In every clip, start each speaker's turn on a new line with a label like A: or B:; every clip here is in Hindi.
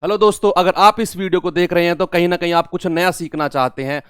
A: हेलो दोस्तों, अगर आप इस वीडियो को देख रहे हैं तो कहीं ना कहीं आप कुछ नया सीखना चाहते हैं।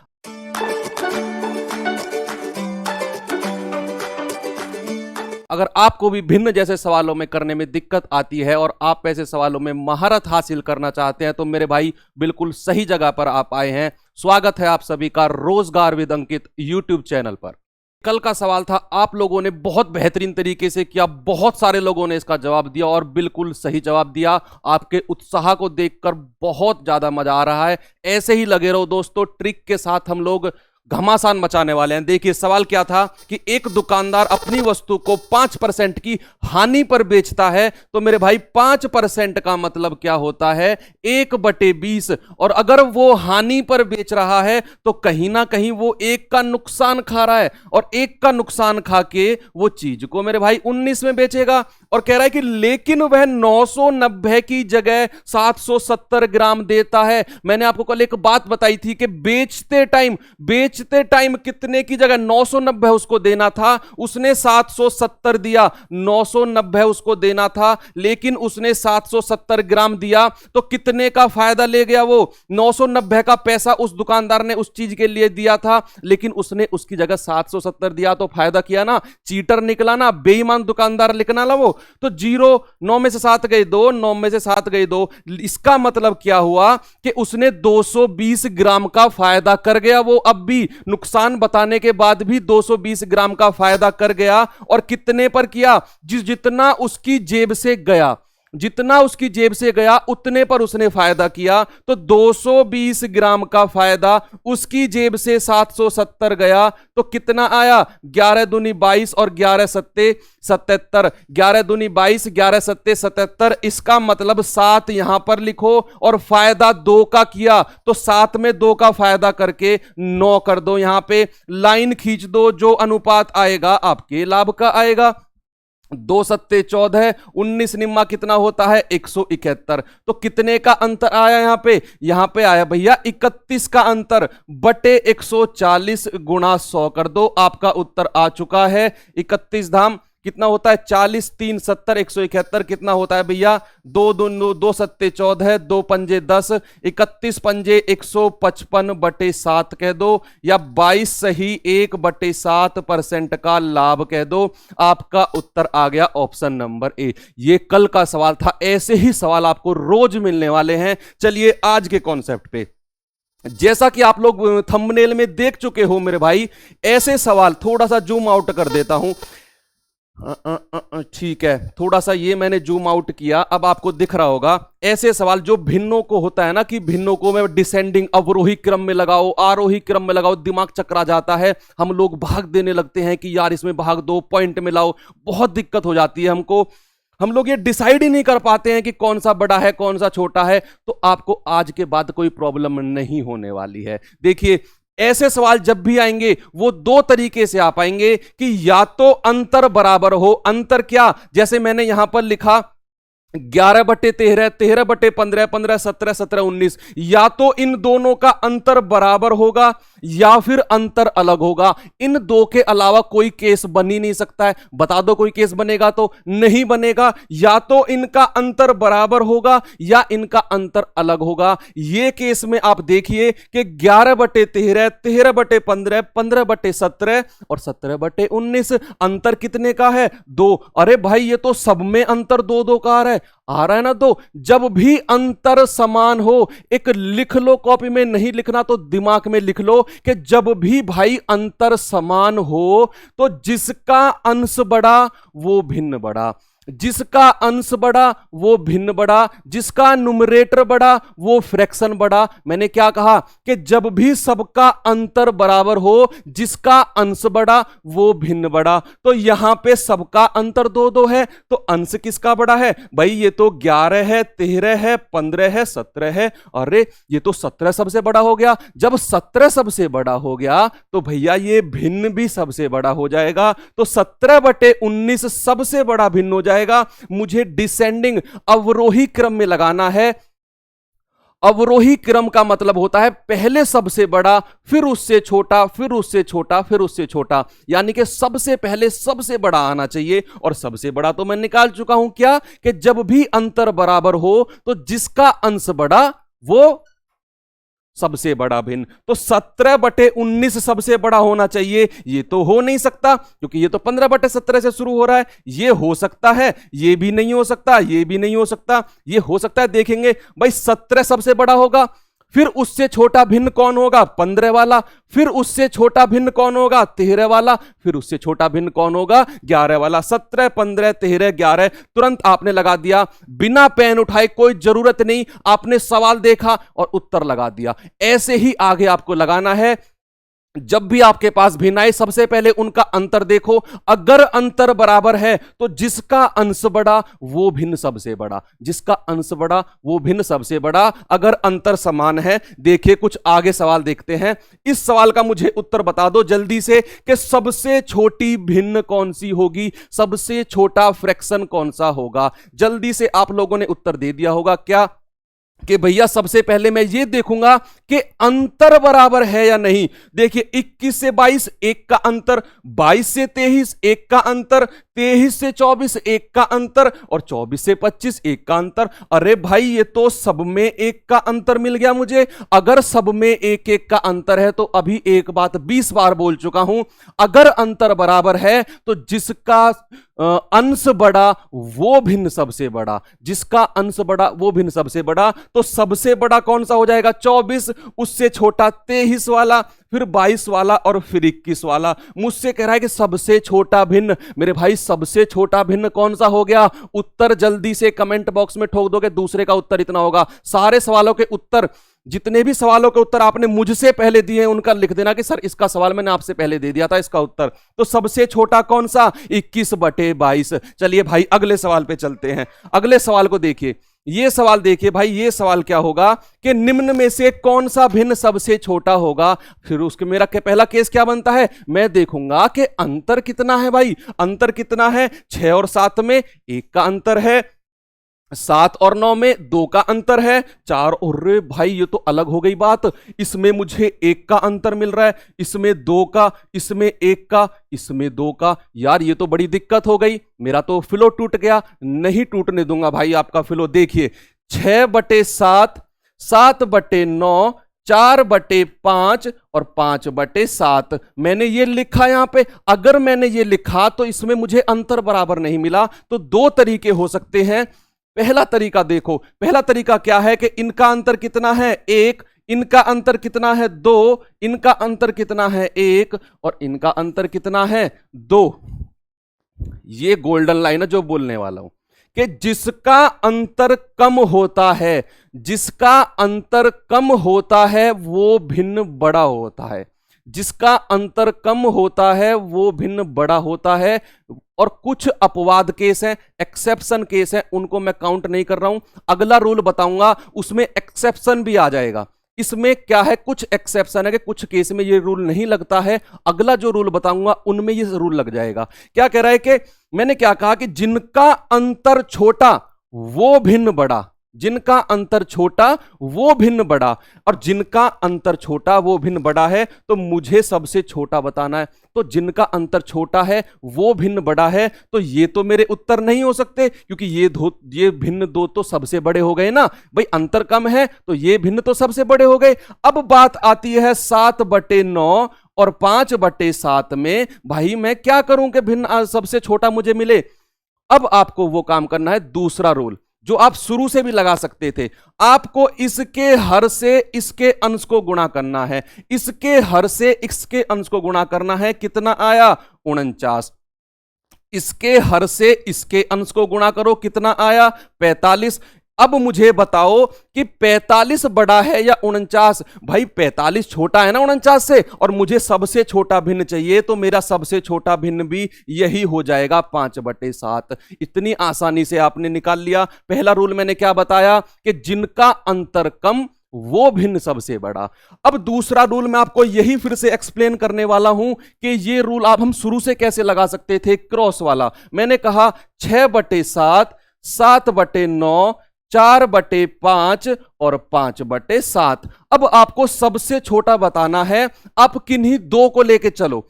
A: अगर आपको भी भिन्न जैसे सवालों में करने में दिक्कत आती है और आप ऐसे सवालों में महारत हासिल करना चाहते हैं तो मेरे भाई बिल्कुल सही जगह पर आप आए हैं। स्वागत है आप सभी का रोजगार विद अंकित यूट्यूब चैनल पर। कल का सवाल था, आप लोगों ने बहुत बेहतरीन तरीके से किया, बहुत सारे लोगों ने इसका जवाब दिया और बिल्कुल सही जवाब दिया। आपके उत्साह को देखकर बहुत ज्यादा मजा आ रहा है। ऐसे ही लगे रहो दोस्तों, ट्रिक के साथ हम लोग घमासान मचाने वाले हैं। देखिए सवाल क्या था कि एक दुकानदार अपनी वस्तु को 5% की हानि पर बेचता है, तो मेरे भाई 5% का मतलब क्या होता है, 1/20। और अगर वो हानि पर बेच रहा है तो कहीं ना कहीं वो एक का नुकसान खा रहा है, और एक का नुकसान खा के वो चीज को मेरे भाई 19 में बेचेगा। और कह रहा है कि लेकिन वह 990 की जगह 770 ग्राम देता है। मैंने आपको कल एक बात बताई थी कि बेचते टाइम कितने की जगह 990 उसको देना था, उसने 770 दिया। 990 उसको देना था लेकिन उसने 770 ग्राम दिया, तो कितने का फायदा ले गया वो? 990 का पैसा उस दुकानदार ने उस चीज के लिए दिया था, लेकिन उसने उसकी जगह 770 दिया, तो फायदा किया ना, चीटर निकला ना, बेईमान दुकानदार लिखना ला वो। तो 0, 9 में से 7 गए 2, 9 में से 7 गए 2। इसका मतलब क्या हुआ कि उसने 220 ग्राम का फायदा कर गया। वो अब भी नुकसान बताने के बाद भी 220 ग्राम का फायदा कर गया। और कितने पर किया? जितना उसकी जेब से गया, जितना उसकी जेब से गया उतने पर उसने फायदा किया। तो 220 ग्राम का फायदा उसकी जेब से 770 गया, तो कितना आया? 11 दूनी 22 और 11 सत्ते 77। 11 दूनी 22, 11 सत्ते 77। इसका मतलब 7 यहां पर लिखो, और फायदा 2 का किया तो 7 में 2 का फायदा करके 9 कर दो। यहां पे लाइन खींच दो, जो अनुपात आएगा आपके लाभ का आएगा। 2 सत्ते 14, 19 निम्मा कितना होता है? 171। तो कितने का अंतर आया यहां पे आया भैया 31 का अंतर, बटे 140 गुणा 100 कर दो। आपका उत्तर आ चुका है 31 धाम कितना होता है? 40, 3, 70, 171 कितना होता है भैया? 2 सत्ते 14, 2 पंजे 10, 31 पंजे 155 बटे 7 कह दो, या 22 सही 1/7% का लाभ कह दो। आपका उत्तर आ गया ऑप्शन नंबर ए। ये कल का सवाल था, ऐसे ही सवाल आपको रोज मिलने वाले हैं। चलिए आज के कॉन्सेप्ट पे, जैसा कि आप लोग थंबनेल में देख चुके हो मेरे भाई, ऐसे सवाल थोड़ा सा जूम आउट कर देता हूं। ठीक है, थोड़ा सा ये मैंने जूम आउट किया, अब आपको दिख रहा होगा। ऐसे सवाल जो भिन्नों को होता है ना, कि भिन्नों को मैं डिसेंडिंग अवरोही क्रम में लगाओ, आरोही क्रम में लगाओ, दिमाग चकरा जाता है। हम लोग भाग देने लगते हैं कि यार इसमें भाग दो, पॉइंट में लाओ, बहुत दिक्कत हो जाती है हमको। हम लोग ये डिसाइड ही नहीं कर पाते हैं कि कौन सा बड़ा है कौन सा छोटा है। तो आपको आज के बाद कोई प्रॉब्लम नहीं होने वाली है। देखिए ऐसे सवाल जब भी आएंगे वो 2 तरीके से आ पाएंगे, कि या तो अंतर बराबर हो। अंतर क्या? जैसे मैंने यहां पर लिखा 11/13, 13/15, 15, 17, 17, 19। या तो इन दोनों का अंतर बराबर होगा या फिर अंतर अलग होगा। इन 2 के अलावा कोई केस बन ही नहीं सकता है। बता दो कोई केस बनेगा? तो नहीं बनेगा। या तो इनका अंतर बराबर होगा या इनका अंतर अलग होगा। ये केस में आप देखिए कि 11/13, 13/15, 15/17 और 17/19। अंतर कितने का है? 2। अरे भाई ये तो सब में अंतर 2-2 का आ रहा है ना। तो जब भी अंतर समान हो, एक लिख लो, कॉपी में नहीं लिखना तो दिमाग में लिख लो, कि जब भी भाई अंतर समान हो तो जिसका अंश बड़ा वो भिन्न बड़ा, जिसका अंश बड़ा वो भिन्न बड़ा, जिसका न्यूमरेटर बड़ा वो फ्रैक्शन बड़ा। मैंने क्या कहा कि जब भी सबका अंतर बराबर हो, जिसका अंश बड़ा वो भिन्न बड़ा। तो यहां पे सबका अंतर 2-2 है, तो अंश किसका बड़ा है भाई? ये तो 11 है, 13 है, 15 है, 17 है। अरे ये तो 17 सबसे बड़ा हो गया। जब 17 सबसे बड़ा हो गया तो भैया ये भिन्न भी सबसे बड़ा हो जाएगा। तो 17/19 सबसे बड़ा भिन्न हो जाएगा। मुझे डिसेंडिंग अवरोही क्रम में लगाना है। अवरोही क्रम का मतलब होता है पहले सबसे बड़ा, फिर उससे छोटा, फिर उससे छोटा, फिर उससे छोटा, यानी कि सबसे पहले सबसे बड़ा आना चाहिए। और सबसे बड़ा तो मैं निकाल चुका हूं, क्या कि जब भी अंतर बराबर हो तो जिसका अंश बड़ा वो सबसे बड़ा भिन्न। तो 17/19 सबसे बड़ा होना चाहिए, ये तो हो नहीं सकता क्योंकि ये तो 15/17 से शुरू हो रहा है। ये हो सकता है, ये भी नहीं हो सकता, ये भी नहीं हो सकता, ये हो सकता है। देखेंगे भाई 17 सबसे बड़ा होगा, फिर उससे छोटा भिन्न कौन होगा, 15 वाला, फिर उससे छोटा भिन्न कौन होगा, 13 वाला, फिर उससे छोटा भिन्न कौन होगा, 11 वाला। 17, 15, 13, 11 तुरंत आपने लगा दिया, बिना पेन उठाए, कोई जरूरत नहीं, आपने सवाल देखा और उत्तर लगा दिया। ऐसे ही आगे आपको लगाना है। जब भी आपके पास भिन्न आए सबसे पहले उनका अंतर देखो, अगर अंतर बराबर है तो जिसका अंश बड़ा वो भिन्न सबसे बड़ा, जिसका अंश बड़ा वो भिन्न सबसे बड़ा। अगर अंतर समान है, देखिए कुछ आगे सवाल देखते हैं। इस सवाल का मुझे उत्तर बता दो जल्दी से कि सबसे छोटी भिन्न कौन सी होगी, सबसे छोटा फ्रैक्शन कौन सा होगा। जल्दी से आप लोगों ने उत्तर दे दिया होगा क्या कि भैया सबसे पहले मैं ये देखूंगा कि अंतर बराबर है या नहीं। देखिए 21 से 22 एक का अंतर, 22 से 23 एक का अंतर, 23 से 24 एक का अंतर और 24 से 25 एक का अंतर। अरे भाई ये तो सब में एक का अंतर मिल गया मुझे। अगर सब में एक एक का अंतर है तो अभी एक बात 20 बार बोल चुका हूं, अगर अंतर बराबर है तो जिसका अंश बड़ा वो भिन्न सबसे बड़ा, जिसका अंश बड़ा वो भिन्न सबसे बड़ा। तो सबसे बड़ा कौन सा हो जाएगा, 24, उससे छोटा 23 वाला, फिर 22 वाला और फिर 21 वाला। मुझसे कह रहा है कि सबसे छोटा भिन्न, मेरे भाई सबसे छोटा भिन्न कौन सा हो गया। उत्तर जल्दी से कमेंट बॉक्स में ठोक दो कि दूसरे का उत्तर इतना होगा। सारे सवालों के उत्तर, जितने भी सवालों के उत्तर आपने मुझसे पहले दिए हैं उनका लिख देना कि सर इसका सवाल मैंने आपसे पहले दे दिया था, इसका उत्तर। तो सबसे छोटा कौन सा, 21/22। चलिए भाई अगले सवाल पे चलते हैं। अगले सवाल को देखिए, ये सवाल देखिए भाई, ये सवाल क्या होगा कि निम्न में से कौन सा भिन्न सबसे छोटा होगा। फिर उसके मेरा पहला केस क्या बनता है, मैं देखूंगा कि अंतर कितना है। भाई अंतर कितना है, 6 और 7 में 1 का अंतर है, 7 और 9 में 2 का अंतर है, 4 और रे भाई ये तो अलग हो गई बात। इसमें मुझे 1 का अंतर मिल रहा है, इसमें 2 का, इसमें 1 का, इसमें 2 का। यार ये तो बड़ी दिक्कत हो गई, मेरा तो फिलो टूट गया। नहीं टूटने दूंगा भाई आपका फिलो। देखिए 6/7, 7/9, 4/5 और 5/7 मैंने ये लिखा यहां पे। अगर मैंने ये लिखा तो इसमें मुझे अंतर बराबर नहीं मिला। तो 2 तरीके हो सकते हैं। पहला तरीका देखो, पहला तरीका क्या है कि इनका अंतर कितना है, 1, इनका अंतर कितना है, 2, इनका अंतर कितना है, 1 और इनका अंतर कितना है, 2। ये गोल्डन लाइन है जो बोलने वाला हूं कि जिसका अंतर कम होता है, जिसका अंतर कम होता है वो भिन्न बड़ा होता है, जिसका अंतर कम होता है वो भिन्न बड़ा होता है। और कुछ अपवाद केस हैं, एक्सेप्शन केस हैं, उनको मैं काउंट नहीं कर रहा हूं। अगला रूल बताऊंगा उसमें एक्सेप्शन भी आ जाएगा। इसमें क्या है, कुछ एक्सेप्शन है कि कुछ केस में ये रूल नहीं लगता है। अगला जो रूल बताऊंगा उनमें ये रूल लग जाएगा। क्या कह रहा है कि मैंने क्या कहा कि जिनका अंतर छोटा वो भिन्न बड़ा, जिनका अंतर छोटा वो भिन्न बड़ा, और जिनका अंतर छोटा वो भिन्न बड़ा है तो मुझे सबसे छोटा बताना है। तो जिनका अंतर छोटा है वो भिन्न बड़ा है, तो ये तो मेरे उत्तर नहीं हो सकते क्योंकि ये भिन्न 2 तो सबसे बड़े हो गए ना भाई। अंतर कम है तो ये भिन्न तो सबसे बड़े हो गए। अब बात आती है 7/9 और 5/7 में। भाई मैं क्या करूं कि भिन्न सबसे छोटा मुझे मिले। अब आपको वो काम करना है, दूसरा रूल जो आप शुरू से भी लगा सकते थे। आपको इसके हर से इसके अंश को गुणा करना है, इसके हर से इसके अंश को गुणा करना है। कितना आया, 49। इसके हर से इसके अंश को गुणा करो, कितना आया, 45। अब मुझे बताओ कि 45 बड़ा है या 49। भाई 45 छोटा है ना 49 से, और मुझे सबसे छोटा भिन्न चाहिए, तो मेरा सबसे छोटा भिन्न भी यही हो जाएगा, 5/7। इतनी आसानी से आपने निकाल लिया। पहला रूल मैंने क्या बताया कि जिनका अंतर कम वो भिन्न सबसे बड़ा। अब दूसरा रूल मैं आपको यही फिर से एक्सप्लेन करने वाला हूं कि ये रूल आप हम शुरू से कैसे लगा सकते थे, क्रॉस वाला। मैंने कहा 6/7, 7/9, 4/5 और 5/7। अब आपको सबसे छोटा बताना है। आप किन्हीं दो को लेके चलो,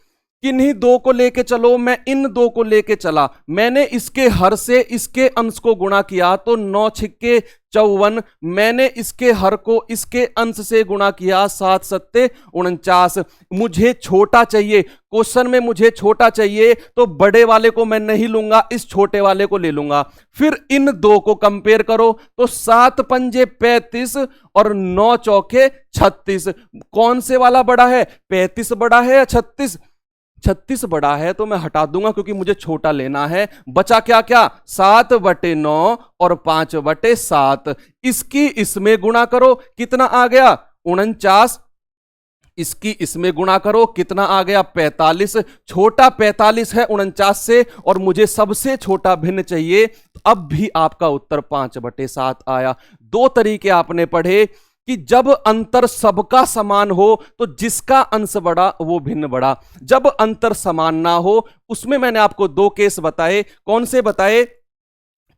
A: किन्हीं दो को लेके चलो। मैं इन दो को लेके चला, मैंने इसके हर से इसके अंश को गुणा किया तो 9 छिक्के 54। मैंने इसके हर को इसके अंश से गुणा किया 7 सत्ते 49। मुझे छोटा चाहिए, क्वेश्चन में मुझे छोटा चाहिए, तो बड़े वाले को मैं नहीं लूंगा, इस छोटे वाले को ले लूंगा। फिर इन दो को कंपेयर करो तो 7 पंजे 35 और 9 चौके 36। कौन से वाला बड़ा है, 35 बड़ा है या 36? 36 बड़ा है, तो मैं हटा दूंगा क्योंकि मुझे छोटा लेना है। बचा क्या क्या, 7/9 और 5/7। इसकी इसमें गुणा करो, कितना आ गया 49। इसकी इसमें गुणा करो, कितना आ गया 45। छोटा 45 है 49 से, और मुझे सबसे छोटा भिन्न चाहिए। अब भी आपका उत्तर 5/7 आया। दो तरीके आपने पढ़े कि जब अंतर सबका समान हो तो जिसका अंश बड़ा वो भिन्न बड़ा, जब अंतर समान ना हो उसमें मैंने आपको दो केस बताए। कौन से बताए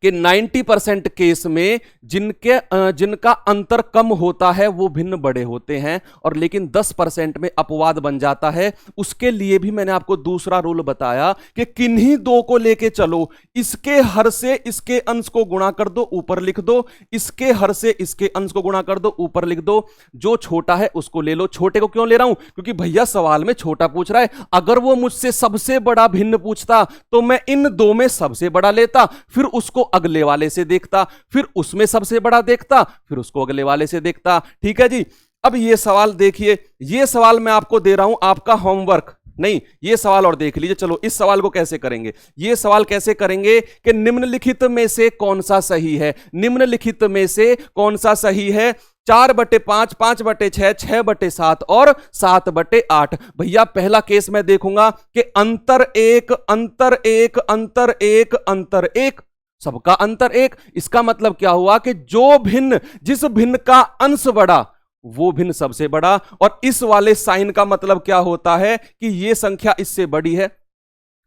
A: कि 90% केस में जिनका अंतर कम होता है वो भिन्न बड़े होते हैं, और लेकिन 10% में अपवाद बन जाता है। उसके लिए भी मैंने आपको दूसरा रूल बताया कि किन्हीं दो को लेके चलो, इसके हर से इसके अंश को गुणा कर दो, ऊपर लिख दो, इसके हर से इसके अंश को गुणा कर दो, ऊपर लिख दो। जो छोटा है उसको ले लो। छोटे को क्यों ले रहा हूं, क्योंकि भैया सवाल में छोटा पूछ रहा है। अगर वो मुझसे सबसे बड़ा भिन्न पूछता तो मैं इन दो में सबसे बड़ा लेता, फिर उसको अगले वाले से देखता, फिर उसमें सबसे बड़ा देखता, फिर उसको अगले वाले से देखता। ठीक है जी। अब ये सवाल देखिए, ये सवाल मैं आपको दे रहा हूं आपका होमवर्क नहीं, ये सवाल और देख लीजिए। चलो इस सवाल को कैसे करेंगे, ये सवाल कैसे करेंगे कि निम्नलिखित में से कौन सा सही है, निम्नलिखित में से कौन सा सही है। 4/5, 5/6, 6/7 और 7/8। भैया पहला केस मैं देखूंगा कि अंतर एक, अंतर एक, अंतर एक, अंतर एक, सबका अंतर एक। इसका मतलब क्या हुआ कि जो भिन्न, जिस भिन्न का अंश बड़ा वो भिन्न सबसे बड़ा। और इस वाले साइन का मतलब क्या होता है कि ये संख्या इससे बड़ी है।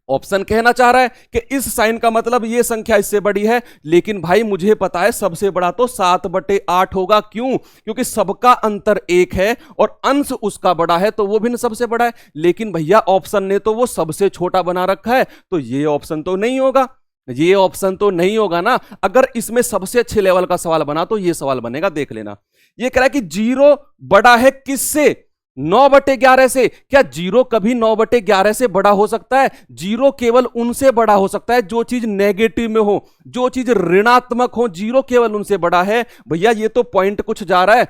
A: ऑप्शन कहना चाह रहा है कि इस साइन का मतलब ये संख्या इससे बड़ी है, लेकिन भाई मुझे पता है सबसे बड़ा तो 7/8 होगा। क्यों? क्योंकि सबका अंतर एक है और अंश उसका बड़ा है, तो वो भिन्न सबसे बड़ा है। लेकिन भैया ऑप्शन ने तो वो सबसे छोटा बना रखा है, तो ये ऑप्शन तो नहीं होगा, ये ऑप्शन तो नहीं होगा ना। अगर इसमें सबसे अच्छे लेवल का सवाल बना तो ये सवाल बनेगा, देख लेना। ये कह रहा है कि 0 बड़ा है किससे, 9/11 से। क्या 0 कभी 9/11 से बड़ा हो सकता है? 0 केवल उनसे बड़ा हो सकता है जो चीज नेगेटिव में हो, जो चीज ऋणात्मक हो। 0 केवल उनसे बड़ा है। भैया ये तो पॉइंट कुछ जा रहा है,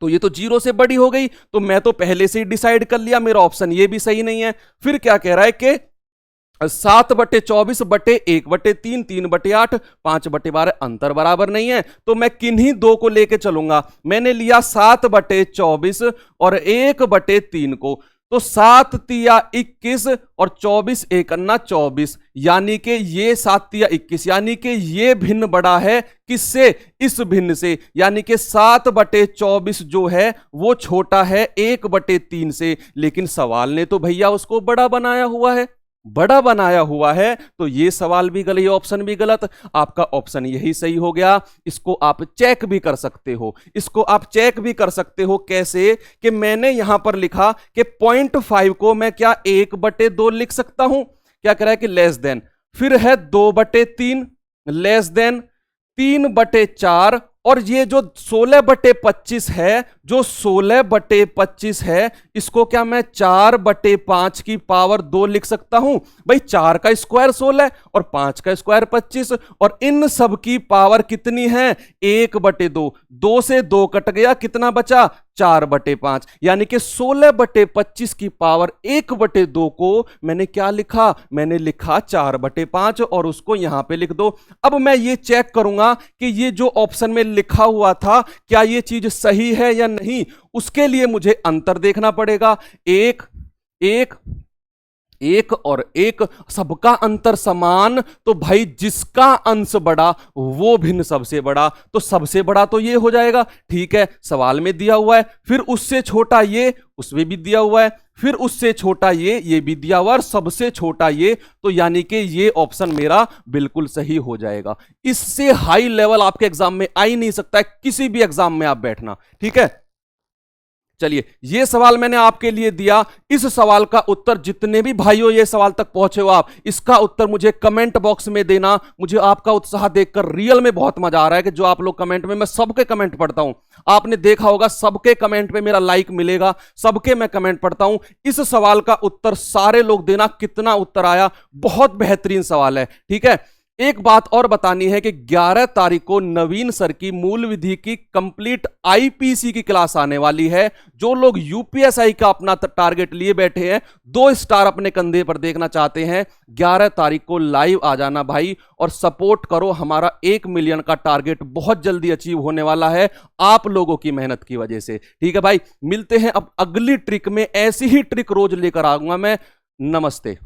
A: तो ये तो 0 से बड़ी हो गई, तो मैं तो पहले से ही डिसाइड कर लिया, मेरा ऑप्शन ये भी सही नहीं है। फिर क्या कह रहा है कि 7/24/1/3, 3/8, 5/12 अंतर बराबर नहीं है, तो मैं किन्हीं दो को लेके चलूंगा। मैंने लिया 7/24 और 1/3 को, तो 7 तिया 21 और 24 1 अन्ना 24, यानी कि ये 7 तिया 21, यानी कि ये भिन्न बड़ा है किससे, इस भिन्न से। यानी कि 7/24 जो है वो छोटा है 1/3 से। लेकिन सवाल ने तो भैया उसको बड़ा बनाया हुआ है, बड़ा बनाया हुआ है, तो ये सवाल भी गलत, ये ऑप्शन भी गलत। आपका ऑप्शन यही सही हो गया। इसको आप चेक भी कर सकते हो, इसको आप चेक भी कर सकते हो। कैसे कि मैंने यहां पर लिखा कि 0.5 को मैं क्या 1/2 लिख सकता हूं। क्या कह रहा है कि लेस देन, फिर है 2/3, लेस देन 3/4, और ये जो 16/25 है, जो 16/25 है, इसको क्या मैं 4/5 की पावर 2 लिख सकता हूं। भाई 4 का स्क्वायर 16 और 5 का स्क्वायर 25, और इन सब की पावर कितनी है 1/2। 2 से 2 कट गया, कितना बचा 4/5, यानी कि 16/25 की पावर 1/2 को मैंने क्या लिखा, मैंने लिखा 4/5, और उसको यहां पे लिख दो। अब मैं ये चेक करूंगा कि ये जो ऑप्शन में लिखा हुआ था क्या ये चीज सही है या नहीं। उसके लिए मुझे अंतर देखना पड़ेगा। 1 1 1 और 1, सबका अंतर समान, तो भाई जिसका अंश बड़ा वो भिन्न सबसे बड़ा, तो सबसे बड़ा तो ये हो जाएगा। ठीक है, सवाल में दिया हुआ है। फिर उससे छोटा ये, उसमें भी दिया हुआ है। फिर उससे छोटा ये विद्यावर, सबसे छोटा ये, तो यानी कि ये ऑप्शन मेरा बिल्कुल सही हो जाएगा। इससे हाई लेवल आपके एग्जाम में आ ही नहीं सकता है, किसी भी एग्जाम में आप बैठना। ठीक है, चलिए ये सवाल मैंने आपके लिए दिया। इस सवाल का उत्तर, जितने भी भाइयों ये सवाल तक पहुंचे हो आप, इसका उत्तर मुझे कमेंट बॉक्स में देना। मुझे आपका उत्साह देखकर रियल में बहुत मजा आ रहा है कि जो आप लोग कमेंट में, मैं सबके कमेंट पढ़ता हूं, आपने देखा होगा सबके कमेंट पे मेरा लाइक मिलेगा, सबके मैं कमेंट पढ़ता हूं। इस सवाल का उत्तर सारे लोग देना, कितना उत्तर आया, बहुत बेहतरीन सवाल है। ठीक है, एक बात और बतानी है कि 11 तारीख को नवीन सर की मूल विधि की कंप्लीट आईपीसी की क्लास आने वाली है। जो लोग यूपीएसआई का अपना टारगेट लिए बैठे हैं, 2 स्टार अपने कंधे पर देखना चाहते हैं, 11 तारीख को लाइव आ जाना भाई, और सपोर्ट करो। हमारा 1 मिलियन का टारगेट बहुत जल्दी अचीव होने वाला है आप लोगों की मेहनत की वजह से। ठीक है भाई, मिलते हैं अब अगली ट्रिक में। ऐसी ही ट्रिक रोज लेकर आऊंगा मैं। नमस्ते।